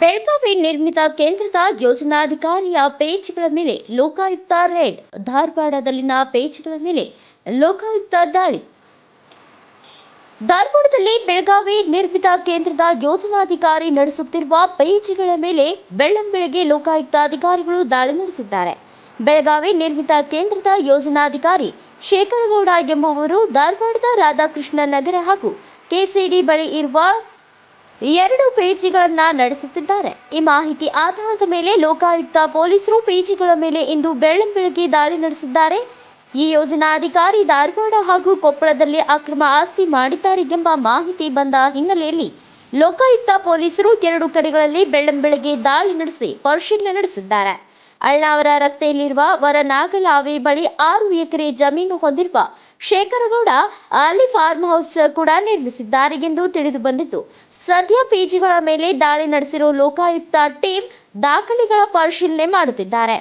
ಬೆಳಗಾವಿ ನಿರ್ಮಿತ ಕೇಂದ್ರದ ಯೋಜನಾಧಿಕಾರಿಯ ಪೇಜ್‌ಗಳ ಮೇಲೆ ಲೋಕಾಯುಕ್ತ ರೇಡ್. ಧಾರವಾಡದಲ್ಲಿನ ಪೇಜ್‌ಗಳ ಮೇಲೆ ಲೋಕಾಯುಕ್ತ ದಾಳಿ. ಧಾರವಾಡದಲ್ಲಿ ಬೆಳಗಾವಿ ನಿರ್ಮಿತ ಕೇಂದ್ರದ ಯೋಜನಾಧಿಕಾರಿ ನಡೆಸುತ್ತಿರುವ ಪೇಜ್‌ಗಳ ಮೇಲೆ ಬೆಳ್ಳಂಬೆಳಗ್ಗೆ ಲೋಕಾಯುಕ್ತ ಅಧಿಕಾರಿಗಳು ದಾಳಿ ನಡೆಸಿದ್ದಾರೆ. ಬೆಳಗಾವಿ ನಿರ್ಮಿತ ಕೇಂದ್ರದ ಯೋಜನಾಧಿಕಾರಿ ಶೇಖರಗೌಡ ಎಂಬುವರು ಧಾರವಾಡದ ರಾಧಾಕೃಷ್ಣ ನಗರ ಹಾಗೂ ಕೆಸಿಡಿ ಬಳಿ ಇರುವ 2 ಪೇಜ್‌ಗಳನ್ನು ನಡೆಸುತ್ತಿದ್ದಾರೆ. ಈ ಮಾಹಿತಿ ಆಧಾರದ ಮೇಲೆ ಲೋಕಾಯುಕ್ತ ಪೊಲೀಸರು ಪೇಜ್‌ಗಳ ಮೇಲೆ ಇಂದು ಬೆಳ್ಳಂಬೆಳಗ್ಗೆ ದಾಳಿ ನಡೆಸಿದ್ದಾರೆ. ಈ ಯೋಜನಾಧಿಕಾರಿ ಧಾರವಾಡ ಹಾಗೂ ಕೊಪ್ಪಳದಲ್ಲಿ ಅಕ್ರಮ ಆಸ್ತಿ ಮಾಡಿದ್ದಾರೆ ಎಂಬ ಮಾಹಿತಿ ಬಂದ ಹಿನ್ನೆಲೆಯಲ್ಲಿ ಲೋಕಾಯುಕ್ತ ಪೊಲೀಸರು 2 ಕಡೆಗಳಲ್ಲಿ ಬೆಳ್ಳಂಬೆಳಗ್ಗೆ ದಾಳಿ ನಡೆಸಿ ಪರಿಶೀಲನೆ ನಡೆಸಿದ್ದಾರೆ. ಅಳ್ನಾವರ ರಸ್ತೆಯಲ್ಲಿರುವ ವರನಾಗಲಾವೆ ಬಳಿ 6 ಎಕರೆ ಜಮೀನು ಹೊಂದಿರುವ ಶೇಖರಗೌಡ ಅಲ್ಲಿ ಫಾರ್ಮ್ ಹೌಸ್ ಕೂಡ ನಿರ್ಮಿಸಿದ್ದಾರೆ ಎಂದು ತಿಳಿದು ಬಂದಿದ್ದು, ಸದ್ಯ ಪೇಜ್‌ಗಳ ಮೇಲೆ ದಾಳಿ ನಡೆಸಿರುವ ಲೋಕಾಯುಕ್ತ ಟೀಮ್ ದಾಖಲೆಗಳ ಪರಿಶೀಲನೆ ಮಾಡುತ್ತಿದ್ದಾರೆ.